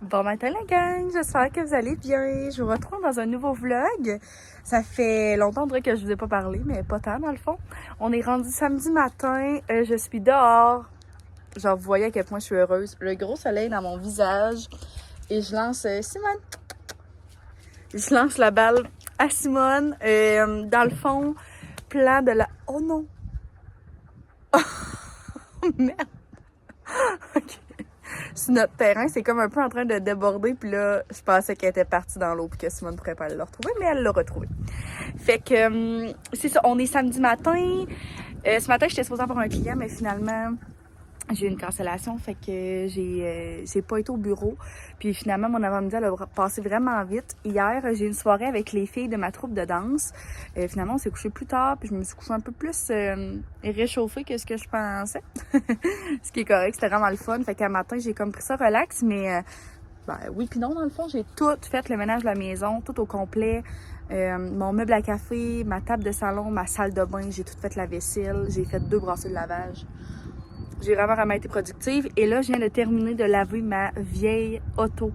Bon matin la gang, j'espère que vous allez bien. Je vous retrouve dans un nouveau vlog. Ça fait longtemps que je vous ai pas parlé, mais pas tant dans le fond. On est rendu samedi matin, je suis dehors. Genre vous voyez à quel point je suis heureuse. Le gros soleil dans mon visage. Et je lance Simone. Je lance la balle à Simone. Dans le fond, plan de la... Oh non! Oh merde! Ok. Sur notre terrain, c'est comme un peu en train de déborder. Puis là, je pensais qu'elle était partie dans l'eau puis que Simone pourrait pas aller le retrouver, mais elle l'a retrouvé. Fait que c'est ça, on est samedi matin. Ce matin, j'étais supposée avoir un client, mais finalement, j'ai eu une cancellation. Fait que j'ai pas été au bureau. Puis finalement, mon avant-midi, elle a passé vraiment vite. Hier, j'ai eu une soirée avec les filles de ma troupe de danse. Finalement, on s'est couché plus tard. Puis je me suis couchée un peu plus réchauffée que ce que je pensais. Ce qui est correct, c'était vraiment le fun. Fait qu'à matin, j'ai comme pris ça relax. Mais oui puis non, dans le fond, j'ai tout fait, le ménage de la maison, tout au complet. Mon meuble à café, ma table de salon, ma salle de bain, j'ai tout fait la vaisselle. J'ai fait 2 brassées de lavage. J'ai vraiment été productive. Et là, je viens de terminer de laver ma vieille auto.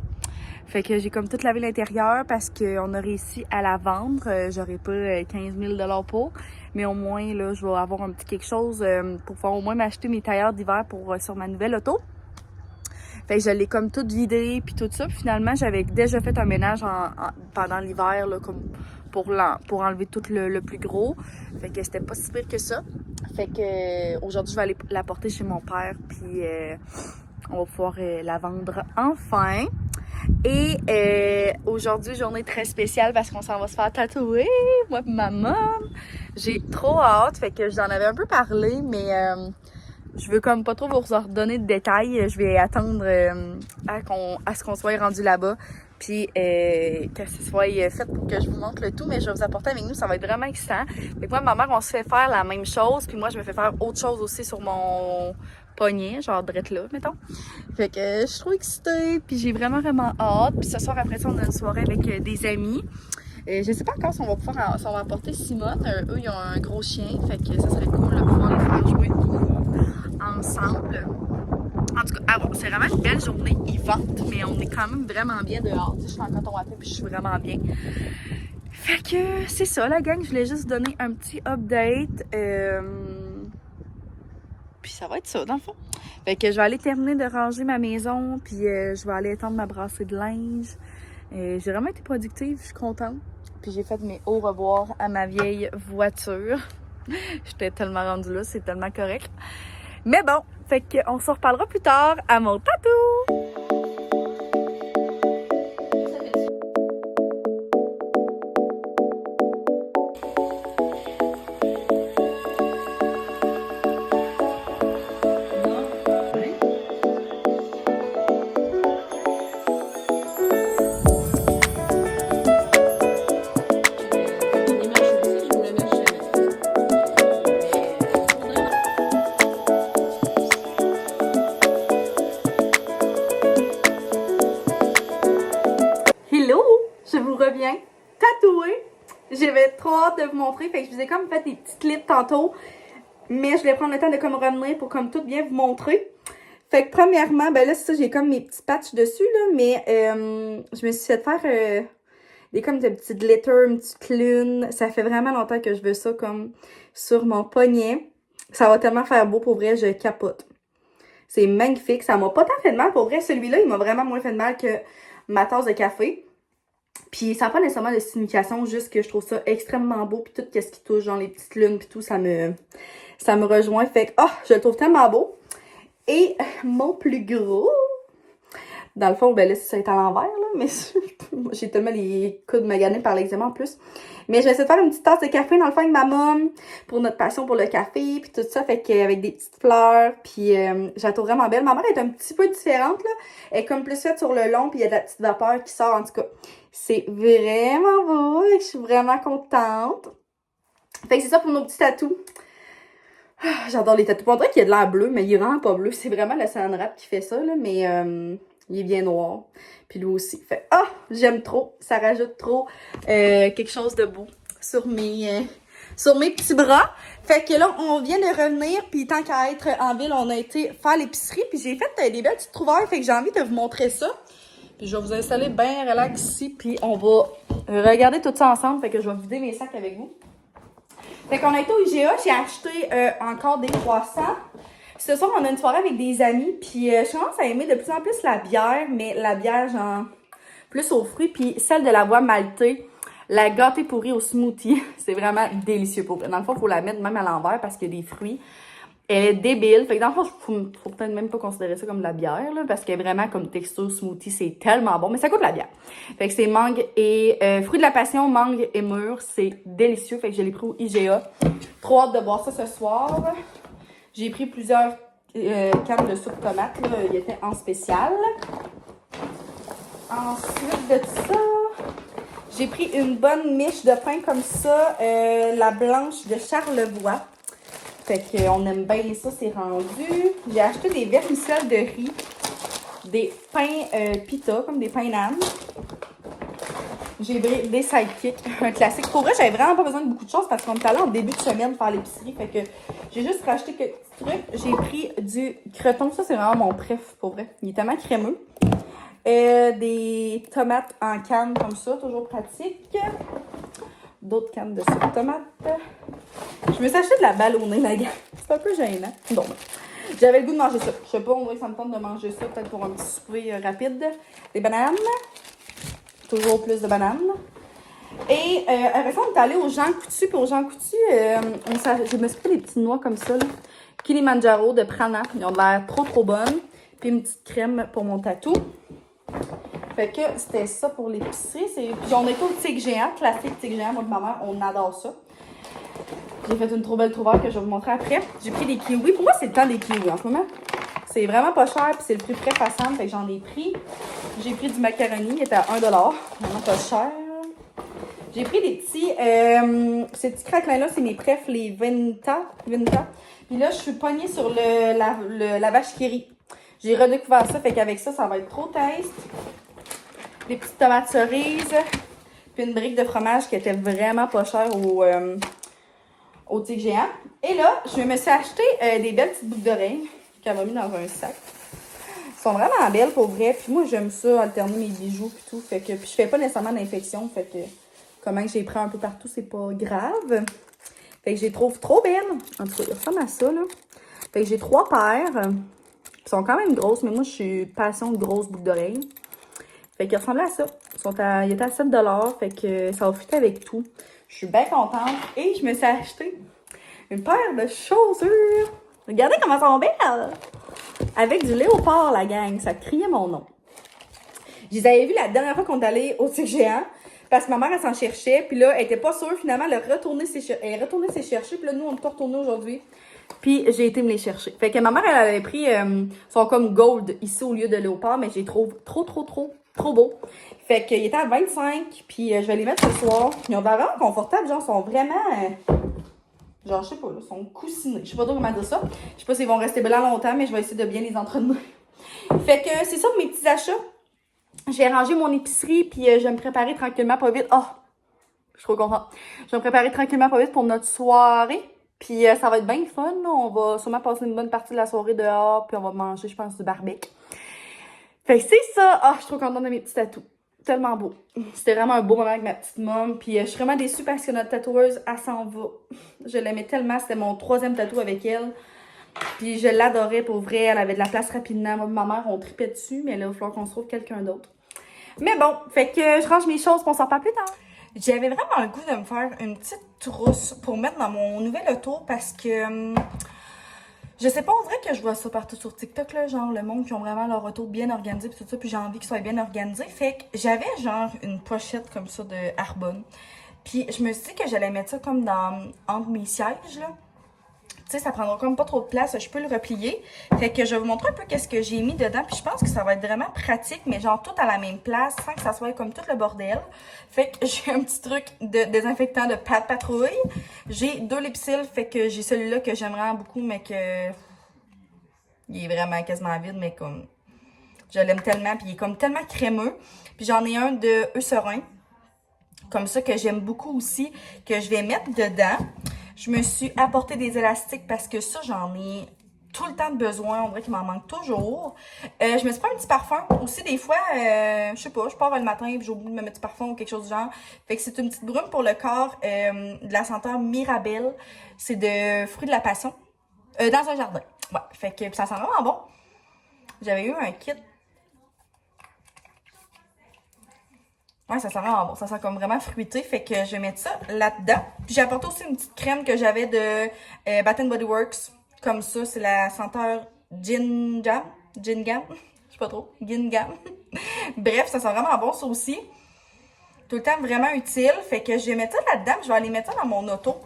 Fait que j'ai comme tout lavé l'intérieur parce qu'on a réussi à la vendre. J'aurais pas 15 000 pour. Mais au moins, là, je vais avoir un petit quelque chose pour pouvoir au moins m'acheter mes tailleurs d'hiver pour sur ma nouvelle auto. Fait que je l'ai comme toute vidée puis tout ça. Puis finalement, j'avais déjà fait un ménage pendant l'hiver, là, comme pour enlever tout le plus gros. Fait que c'était pas si pire que ça. Fait que aujourd'hui, je vais aller la porter chez mon père. Puis on va pouvoir la vendre enfin. Et aujourd'hui, journée très spéciale parce qu'on s'en va se faire tatouer, moi et ma maman. J'ai trop hâte. Fait que j'en avais un peu parlé, mais... je veux comme pas trop vous redonner de détails. Je vais attendre à ce qu'on soit rendu là-bas. Puis que ce soit fait pour que je vous montre le tout. Mais je vais vous apporter avec nous. Ça va être vraiment excitant. Fait que moi, ma mère, on se fait faire la même chose. Puis moi, je me fais faire autre chose aussi sur mon poignet. Genre drette là, mettons. Fait que je suis trop excitée. Puis j'ai vraiment hâte. Puis ce soir, après ça, on a une soirée avec des amis. Je sais pas encore si on va apporter Simone. Eux, ils ont un gros chien. Fait que ça serait cool de pouvoir les faire jouer ensemble. En tout cas, c'est vraiment une belle journée. Il vente, mais on est quand même vraiment bien dehors. Je suis en coton watté puis je suis vraiment bien. Fait que c'est ça, la gang. Je voulais juste donner un petit update. Puis ça va être ça, dans le fond. Fait que je vais aller terminer de ranger ma maison. Puis je vais aller étendre ma brassée de linge. J'ai vraiment été productive. Je suis contente. Puis j'ai fait mes au revoir à ma vieille voiture. J'étais tellement rendue là, c'est tellement correct. Mais bon, fait qu'on se reparlera plus tard à mon tatou! Hello! Je vous reviens tatouée. J'avais trop hâte de vous montrer. Fait que je vous ai comme fait des petits clips tantôt. Mais je vais prendre le temps de comme revenir pour comme tout bien vous montrer. Fait que premièrement, ben là, c'est ça, j'ai comme mes petits patchs dessus, là. Mais je me suis fait faire comme des petits glitter, une petite lune. Ça fait vraiment longtemps que je veux ça comme sur mon poignet. Ça va tellement faire beau, pour vrai, je capote. C'est magnifique. Ça m'a pas tant fait de mal. Pour vrai, celui-là, il m'a vraiment moins fait de mal que ma tasse de café. Puis ça n'a pas nécessairement de signification, juste que je trouve ça extrêmement beau. Puis tout ce qui touche, genre les petites lunes, puis tout, ça me rejoint. Fait que, je le trouve tellement beau. Et mon plus gros, dans le fond, ben là, ça est à l'envers, là, mais j'ai tellement les coudes maganés par l'eczéma en plus. Mais je vais essayer de faire une petite tasse de café dans le fond avec ma mom pour notre passion pour le café, puis tout ça, fait qu'avec des petites fleurs, puis je la trouve vraiment belle. Ma mère est un petit peu différente, là. Elle est comme plus faite sur le long, puis il y a de la petite vapeur qui sort, en tout cas. C'est vraiment beau, et je suis vraiment contente. Fait que c'est ça pour nos petits tatous. J'adore les tatous. On dirait qu'il y a de l'air bleu, mais il est vraiment pas bleu. C'est vraiment le Sanrap qui fait ça, là, mais il est bien noir. Puis lui aussi. Fait j'aime trop. Ça rajoute trop quelque chose de beau sur mes petits bras. Fait que là, on vient de revenir. Puis tant qu'à être en ville, on a été faire l'épicerie. Puis j'ai fait des belles petites trouvailles. Fait que j'ai envie de vous montrer ça. Puis je vais vous installer bien relax ici, puis on va regarder tout ça ensemble. Fait que je vais vider mes sacs avec vous. Fait qu'on a été au IGA, j'ai acheté encore des croissants. Ce soir, on a une soirée avec des amis, puis je commence à aimer de plus en plus la bière, mais la bière, genre, plus aux fruits, puis celle de la voie maltée, la gâtée pourrie au smoothie, c'est vraiment délicieux pour vrai. Dans le fond, il faut la mettre même à l'envers parce qu'il y a des fruits. Elle est débile. Fait que dans le fond, faut peut-être même pas considérer ça comme de la bière, là, parce qu'elle est vraiment comme texture smoothie, c'est tellement bon, mais ça coûte la bière. Fait que c'est mangue et fruits de la passion, mangue et mûre, c'est délicieux. Fait que je l'ai pris au IGA. Trop hâte de boire ça ce soir. J'ai pris plusieurs cannes de soupe tomate, là, il était en spécial. Ensuite de ça, j'ai pris une bonne miche de pain comme ça, la blanche de Charlevoix. Fait qu'on aime bien ça, c'est rendu. J'ai acheté des vermicelles de riz, des pains pita, comme des pains nan. J'ai pris des sidekicks, un classique. Pour vrai, j'avais vraiment pas besoin de beaucoup de choses parce qu'on est allé en début de semaine faire l'épicerie. Fait que j'ai juste racheté quelques petits trucs. J'ai pris du creton. Ça, c'est vraiment mon préf, pour vrai. Il est tellement crémeux. Des tomates en canne comme ça, toujours pratique. D'autres cannes de soupe tomate. Je me suis acheté de la ballonnée, la gang. C'est un peu gênant. Bon, j'avais le goût de manger ça. Je sais pas, on dirait que ça me tente de manger ça, peut-être pour un petit souper rapide. Des bananes. Toujours plus de bananes. Et après ça, on est allé au Jean Coutu. Puis au Jean Coutu, je me suis pris des petites noix comme ça, là. Kilimanjaro de Prana. Ils ont l'air trop bonnes. Puis une petite crème pour mon tatou. Fait que c'était ça pour l'épicerie. Puis on est au Tigre Géant, classique Tigre Géant. Moi et ma mère, on adore ça. J'ai fait une trop belle trouvaille que je vais vous montrer après. J'ai pris des kiwis. Pour moi, c'est le temps des kiwis en ce moment. C'est vraiment pas cher, puis c'est le plus près façon. Fait que j'en ai pris. J'ai pris du macaroni, il était à 1$. Vraiment pas cher. J'ai pris des petits... ces petits craquelins-là, c'est mes prefs, les Venta. Puis là, je suis pognée sur la vache qui rit. J'ai redécouvert ça, fait qu'avec ça, ça va être trop taste. Des petites tomates cerises. Puis une brique de fromage qui était vraiment pas chère au Tigre Géant. Et là, je me suis acheté des belles petites boucles d'oreilles qu'elle m'a mis dans un sac. Elles sont vraiment belles pour vrai. Puis moi, j'aime ça, alterner mes bijoux et tout. Fait que, puis je fais pas nécessairement d'infection. Fait que, comment que j'ai pris un peu partout, c'est pas grave. Fait que je les trouve trop belles. En tout cas, ils ressemblent à ça, là. Fait que j'ai 3 paires. Ils sont quand même grosses, mais moi, je suis passion de grosses boucles d'oreilles. Fait qu'ils ressemblent à ça. Ils étaient à 7$. Fait que ça va fitter avec tout. Je suis bien contente. Et je me suis acheté une paire de chaussures. Regardez comment elles sont belles! Avec du léopard, la gang. Ça criait mon nom. Je les avais vus la dernière fois qu'on est allé au Tigre Géant. Parce que ma mère, elle s'en cherchait. Puis là, elle était pas sûre. Finalement, elle est retournée s'y chercher. Puis là, nous, on est retournés aujourd'hui. Puis j'ai été me les chercher. Fait que ma mère, elle avait pris son comme gold ici au lieu de léopard. Mais je les trouve trop beaux. Fait qu'il était à 25. Puis je vais les mettre ce soir. Ils ont l'air vraiment confortables. Genre, ils sont vraiment... genre, je sais pas, ils sont coussinés. Je sais pas trop comment dire ça. Je sais pas s'ils vont rester blancs longtemps, mais je vais essayer de bien les entretenir. Fait que c'est ça pour mes petits achats. J'ai rangé mon épicerie, puis je vais me préparer tranquillement pas vite. Oh! Je suis trop contente. Je vais me préparer tranquillement pas vite pour notre soirée. Puis ça va être bien fun. Là. On va sûrement passer une bonne partie de la soirée dehors, puis on va manger, je pense, du barbecue. Fait que c'est ça. Ah, je suis trop contente de mes petits tatous. Tellement beau. C'était vraiment un beau moment avec ma petite mom. Puis je suis vraiment déçue parce que notre tatoueuse, elle s'en va. Je l'aimais tellement. C'était mon 3e tatou avec elle. Puis je l'adorais pour vrai. Elle avait de la place rapidement. Moi et ma mère, on tripait dessus. Mais là, il va falloir qu'on se trouve quelqu'un d'autre. Mais bon, fait que je range mes choses pour on s'en parle plus tard. J'avais vraiment le goût de me faire une petite trousse pour mettre dans mon nouvel auto parce que... je sais pas, on dirait que je vois ça partout sur TikTok, là, genre le monde qui ont vraiment leur auto bien organisé pis tout ça, puis j'ai envie qu'ils soient bien organisés. Fait que j'avais genre une pochette comme ça de Arbonne. Puis je me suis dit que j'allais mettre ça comme entre mes sièges, là. Tu sais, ça prendra comme pas trop de place, je peux le replier. Fait que je vais vous montrer un peu qu'est-ce que j'ai mis dedans. Puis je pense que ça va être vraiment pratique, mais genre tout à la même place, sans que ça soit comme tout le bordel. Fait que j'ai un petit truc de désinfectant de Pat Patrouille. J'ai 2 Lipsil, fait que j'ai celui-là que j'aime vraiment beaucoup, mais que... il est vraiment quasiment vide, mais comme... je l'aime tellement, puis il est comme tellement crémeux. Puis j'en ai un de Eucerin, comme ça, que j'aime beaucoup aussi, que je vais mettre dedans. Je me suis apporté des élastiques parce que ça, j'en ai tout le temps de besoin. On dirait qu'il m'en manque toujours. Je me suis pris un petit parfum. Aussi, des fois, je sais pas, je pars le matin et j'oublie de me mettre du parfum ou quelque chose du genre. Fait que c'est une petite brume pour le corps de la senteur Mirabelle. C'est de fruits de la passion. Dans un jardin. Ouais. Fait que ça sent vraiment bon. J'avais eu un kit. Ouais, ça sent vraiment bon. Ça sent comme vraiment fruité. Fait que je vais mettre ça là-dedans. Puis j'ai apporté aussi une petite crème que j'avais de Bath Body Works. Comme ça, c'est la senteur Gin Jam. Gin Gam. Je sais pas trop. Gin Gam. Bref, ça sent vraiment bon, ça aussi. Tout le temps vraiment utile. Fait que je vais mettre ça là-dedans. Je vais aller mettre ça dans mon auto.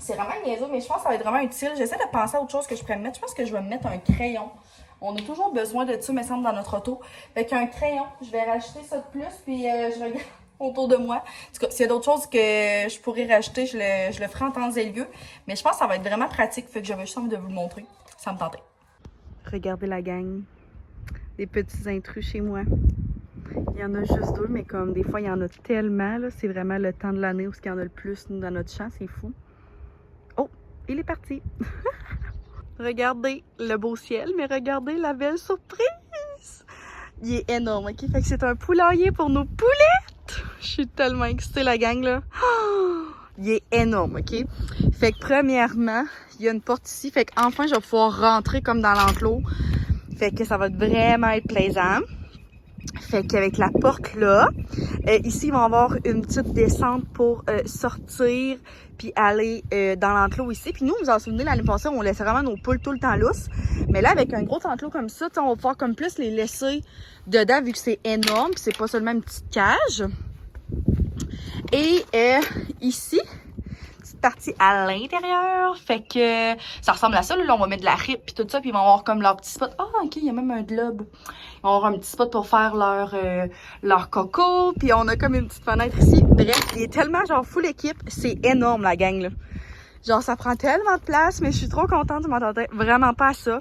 C'est vraiment niaiseux, mais je pense que ça va être vraiment utile. J'essaie de penser à autre chose que je pourrais me mettre. Je pense que je vais me mettre un crayon. On a toujours besoin de ça, me semble, dans notre auto. Fait qu'un crayon, je vais racheter ça de plus, puis je regarde autour de moi. En tout cas, s'il y a d'autres choses que je pourrais rajouter, je le ferai en temps et lieu. Mais je pense que ça va être vraiment pratique. Fait que j'avais juste envie de vous le montrer. Ça me tentait. Regardez la gang. Des petits intrus chez moi. Il y en a juste 2, mais comme des fois, il y en a tellement. C'est vraiment le temps de l'année où il y en a le plus nous, dans notre champ. C'est fou. Oh, il est parti. Regardez le beau ciel, mais regardez la belle surprise. Il est énorme, ok? Fait que c'est un poulailler pour nos poulettes. Je suis tellement excitée, la gang, là. Oh, il est énorme, ok? Fait que premièrement, il y a une porte ici. Fait qu'enfin, je vais pouvoir rentrer comme dans l'enclos. Fait que ça va vraiment être plaisant. Fait qu'avec la porte là, ici, ils vont avoir une petite descente pour sortir puis aller dans l'enclos ici. Puis nous, vous en souvenez, l'année passée, on laissait vraiment nos poules tout le temps lousses. Mais là, avec un gros enclos comme ça, on va pouvoir comme plus les laisser dedans vu que c'est énorme. Puis c'est pas seulement une petite cage. Et ici, petite partie à l'intérieur. Fait que ça ressemble à ça. Là, on va mettre de la ripe puis tout ça. Puis ils vont avoir comme leur petit spot. Ah, ok, il y a même un globe. Ils vont avoir un petit spot pour faire leur coco. Puis on a comme une petite fenêtre ici. Bref, il est tellement genre full équipe. C'est énorme la gang là. Genre ça prend tellement de place. Mais je suis trop contente. Je m'attendais vraiment pas à ça.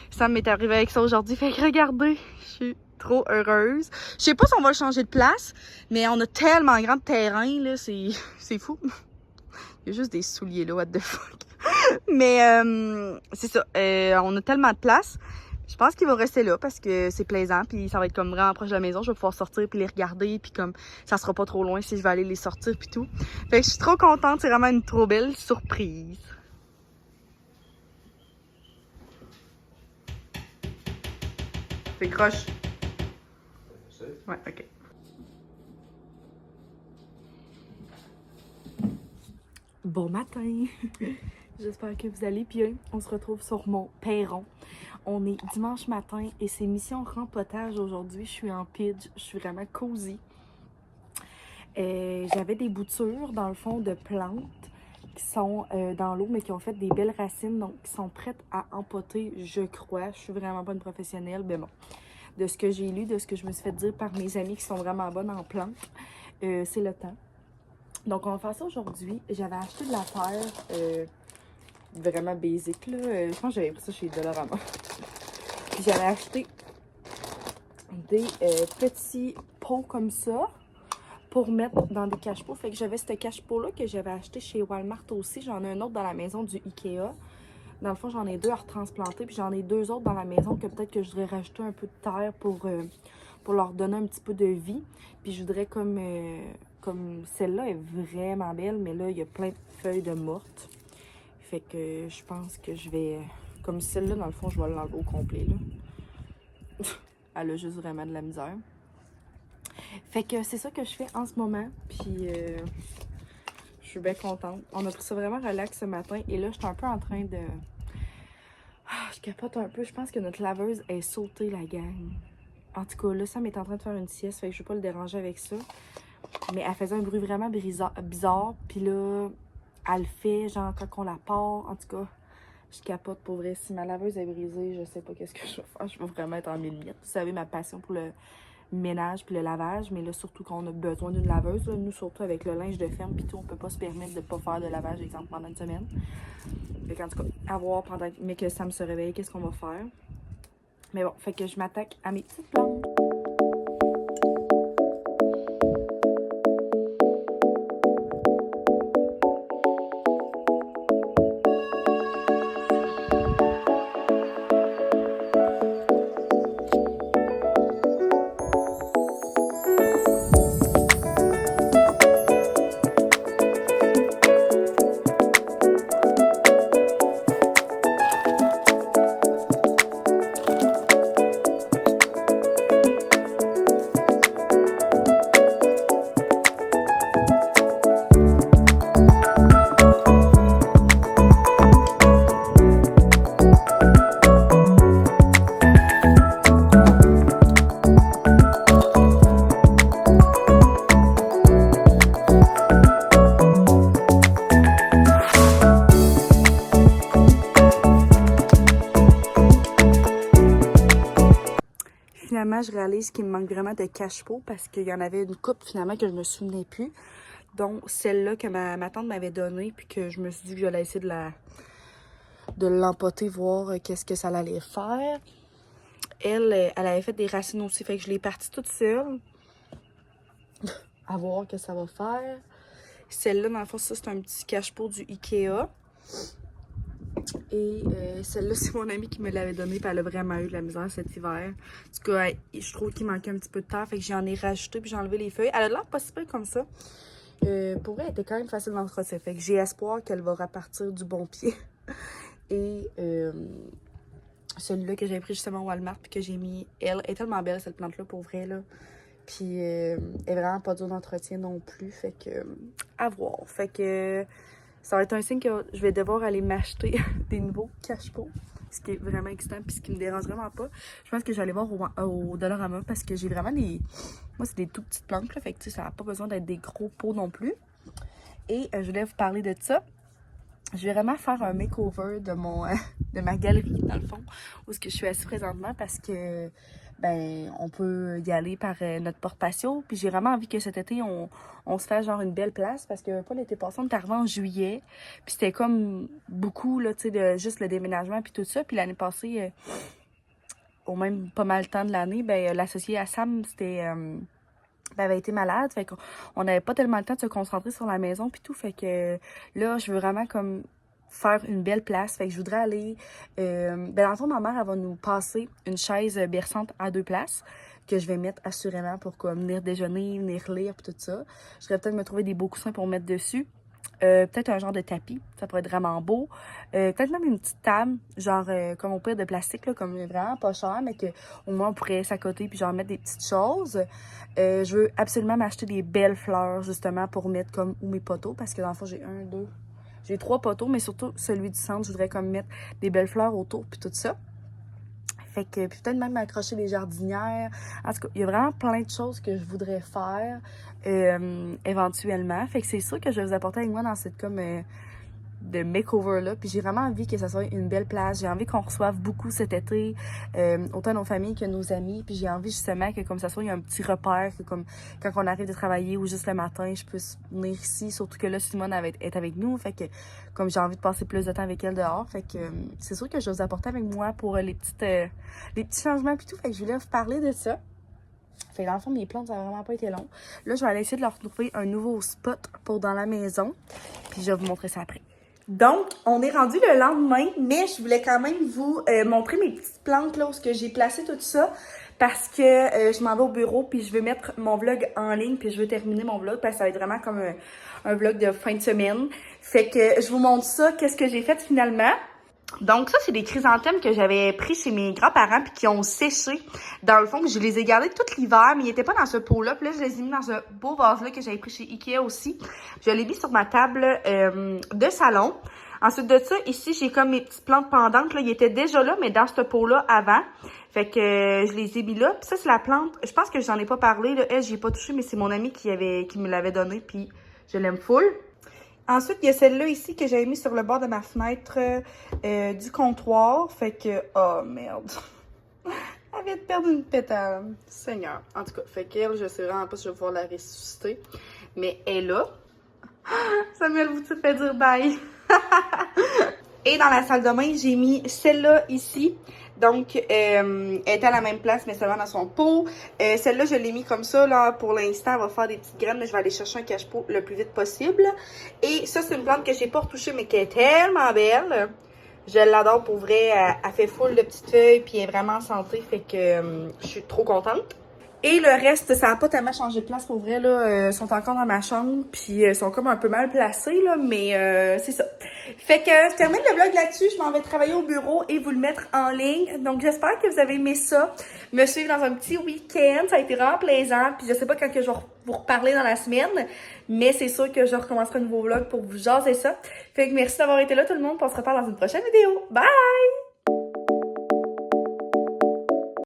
Ça m'est arrivé avec ça aujourd'hui. Fait que regardez, je suis trop heureuse. Je sais pas si on va changer de place. Mais on a tellement grand de terrain là. C'est fou. Il y a juste des souliers là, what the fuck. Mais c'est ça, on a tellement de place. Je pense qu'il va rester là parce que c'est plaisant. Puis ça va être comme vraiment proche de la maison. Je vais pouvoir sortir puis les regarder. Puis comme ça sera pas trop loin si je vais aller les sortir puis tout. Fait que je suis trop contente. C'est vraiment une trop belle surprise. C'est croche. Ouais, ok. Bon matin! J'espère que vous allez bien. On se retrouve sur mon perron. On est dimanche matin et c'est mission rempotage aujourd'hui. Je suis en pidge. Je suis vraiment cosy. J'avais des boutures dans le fond de plantes qui sont dans l'eau mais qui ont fait des belles racines. Donc qui sont prêtes à empoter, je crois. Je suis vraiment pas une professionnelle. Mais bon, de ce que j'ai lu, de ce que je me suis fait dire par mes amis qui sont vraiment bonnes en plantes, c'est le temps. Donc, on va faire ça aujourd'hui. J'avais acheté de l'affaire vraiment basic, là. Je pense que j'avais pris ça chez Dollarama. Puis j'avais acheté des petits pots comme ça pour mettre dans des cache-pots. Fait que j'avais ce cache-pot-là que j'avais acheté chez Walmart aussi. J'en ai un autre dans la maison du Ikea. Dans le fond, j'en ai 2 à retransplanter. Puis j'en ai 2 autres dans la maison que peut-être que je voudrais rajouter un peu de terre pour leur donner un petit peu de vie. Puis je voudrais comme celle-là est vraiment belle, mais là, il y a plein de feuilles de mortes. Fait que je pense que je vais... Comme celle-là, dans le fond, je vais l'enlever au complet, là. Elle a juste vraiment de la misère. Fait que c'est ça que je fais en ce moment. Puis je suis bien contente. On a pris ça vraiment relax ce matin. Et là, je suis un peu en train de... je capote un peu. Je pense que notre laveuse est sautée, la gang. En tout cas, là, Sam est en train de faire une sieste. Fait que je vais pas le déranger avec ça. Mais elle faisait un bruit vraiment bizarre. Puis là, elle le fait, genre, quand on la part. En tout cas, je capote pour vrai. Si ma laveuse est brisée, je sais pas qu'est-ce que je vais faire. Je vais vraiment être en mille miettes. Vous savez, ma passion pour le ménage puis le lavage. Mais là, surtout qu'on a besoin d'une laveuse. Là. Nous, surtout avec le linge de ferme puis tout, on peut pas se permettre de pas faire de lavage, exemple, pendant une semaine. Fait qu'en tout cas, à voir pendant... Mais que Sam se réveille, qu'est-ce qu'on va faire. Mais bon, fait que je m'attaque à mes petites plantes. réalise qu'il me manque vraiment de cache-pot parce qu'il y en avait une coupe finalement que je me souvenais plus. Donc celle-là que ma tante m'avait donnée puis que je me suis dit que j'allais essayer de l'empoter, voir qu'est-ce que ça allait faire. Elle avait fait des racines aussi, fait que je l'ai partie toute seule. À voir que ça va faire. Celle-là, dans le fond, ça c'est un petit cache-pot du Ikea. Et celle-là, c'est mon amie qui me l'avait donnée, puis elle a vraiment eu de la misère cet hiver. En tout cas, je trouve qu'il manquait un petit peu de terre, fait que j'en ai rajouté, puis j'ai enlevé les feuilles. Elle a l'air pas si peu comme ça. Pour vrai, elle était quand même facile d'entretien, fait que j'ai espoir qu'elle va repartir du bon pied. Et celui-là que j'ai pris justement au Walmart, puis que j'ai mis, elle est tellement belle cette plante-là, pour vrai, là. Puis elle est vraiment pas dure d'entretien non plus, fait que à voir. Fait que ça va être un signe que je vais devoir aller m'acheter des nouveaux cache-pots, ce qui est vraiment excitant puis ce qui me dérange vraiment pas. Je pense que je vais aller voir au Dollarama parce que j'ai vraiment des... Moi, c'est des tout petites plantes, là, fait que ça n'a pas besoin d'être des gros pots non plus. Et je voulais vous parler de ça. Je vais vraiment faire un makeover de de ma galerie, dans le fond, où ce que je suis assise présentement parce que ben on peut y aller par notre porte-patio. Puis j'ai vraiment envie que cet été, on se fasse genre une belle place parce que pas l'été passé, on est arrivé en juillet. Puis c'était comme beaucoup, là, tu sais, de juste le déménagement puis tout ça. Puis l'année passée, au même pas mal de temps de l'année, ben l'associé à Sam, c'était... avait été malade, fait qu'on n'avait pas tellement le temps de se concentrer sur la maison puis tout, fait que là, je veux vraiment comme faire une belle place, fait que je voudrais aller, ben dans le fond, ma mère, elle va nous passer une chaise berçante à 2 places, que je vais mettre assurément pour comme venir déjeuner, venir lire puis tout ça. Je vais peut-être me trouver des beaux coussins pour mettre dessus. Peut-être un genre de tapis, ça pourrait être vraiment beau. Peut-être même une petite table, genre comme au pire de plastique, là, comme vraiment pas cher, mais qu'au moins on pourrait s'accoter puis genre mettre des petites choses. Je veux absolument m'acheter des belles fleurs, justement, pour mettre comme où mes poteaux, parce que dans le fond, j'ai 3 poteaux, mais surtout celui du centre, je voudrais comme mettre des belles fleurs autour puis tout ça. Fait que peut-être même m'accrocher des jardinières. En tout cas, il y a vraiment plein de choses que je voudrais faire éventuellement. Fait que c'est sûr que je vais vous apporter avec moi dans cette comme de makeover-là. Puis j'ai vraiment envie que ça soit une belle place. J'ai envie qu'on reçoive beaucoup cet été, autant nos familles que nos amis. Puis j'ai envie justement que comme ça soit, il y a un petit repère, que comme quand on arrive de travailler ou juste le matin, je puisse venir ici. Surtout que là, Simone est avec nous. Fait que comme j'ai envie de passer plus de temps avec elle dehors, fait que c'est sûr que je vais vous apporter avec moi pour les petits changements puis tout. Fait que je voulais vous parler de ça. Fait que dans le fond, mes plantes, ça n'a vraiment pas été long. Là, je vais aller essayer de leur trouver un nouveau spot pour dans la maison. Puis je vais vous montrer ça après. Donc, on est rendu le lendemain, mais je voulais quand même vous montrer mes petites plantes là où j'ai placé tout ça parce que je m'en vais au bureau puis je veux mettre mon vlog en ligne puis je veux terminer mon vlog parce que ça va être vraiment comme un vlog de fin de semaine. Fait que je vous montre ça, qu'est-ce que j'ai fait finalement. Donc ça, c'est des chrysanthèmes que j'avais pris chez mes grands-parents puis qui ont séché. Dans le fond, je les ai gardés tout l'hiver, mais ils n'étaient pas dans ce pot-là. Puis là, je les ai mis dans ce beau vase-là que j'avais pris chez Ikea aussi. Je l'ai mis sur ma table de salon. Ensuite de ça, ici, j'ai comme mes petites plantes pendantes. Là, ils étaient déjà là, mais dans ce pot-là avant. Fait que je les ai mis là. Puis ça, c'est la plante. Je pense que j'en ai pas parlé. Là. Elle, j'y ai pas touché, mais c'est mon amie qui me l'avait donnée. Puis je l'aime full. Ensuite, il y a celle-là ici que j'avais mis sur le bord de ma fenêtre du comptoir. Fait que... Oh, merde. Elle vient de perdre une pétale. Seigneur. En tout cas, fait qu'elle, je sais vraiment pas si je vais pouvoir la ressusciter. Mais elle est là. Samuel, vous te fait dire bye. Et dans la salle de bain, j'ai mis celle-là ici. Donc, elle est à la même place, mais seulement dans son pot. Celle-là, je l'ai mis comme ça, là, pour l'instant. Elle va faire des petites graines, mais je vais aller chercher un cache-pot le plus vite possible. Et ça, c'est une plante que j'ai pas retouchée, mais qui est tellement belle. Je l'adore pour vrai. Elle fait full de petites feuilles, puis elle est vraiment en santé. Fait que je suis trop contente. Et le reste, ça n'a pas tellement changé de place pour vrai, là. Sont encore dans ma chambre, puis sont comme un peu mal placés, là, mais c'est ça. Fait que je termine le vlog là-dessus. Je m'en vais travailler au bureau et vous le mettre en ligne. Donc, j'espère que vous avez aimé ça. Me suivre dans un petit week-end. Ça a été vraiment plaisant. Puis je sais pas quand que je vais vous reparler dans la semaine, mais c'est sûr que je recommencerai un nouveau vlog pour vous jaser ça. Fait que merci d'avoir été là, tout le monde. On se reparle dans une prochaine vidéo. Bye!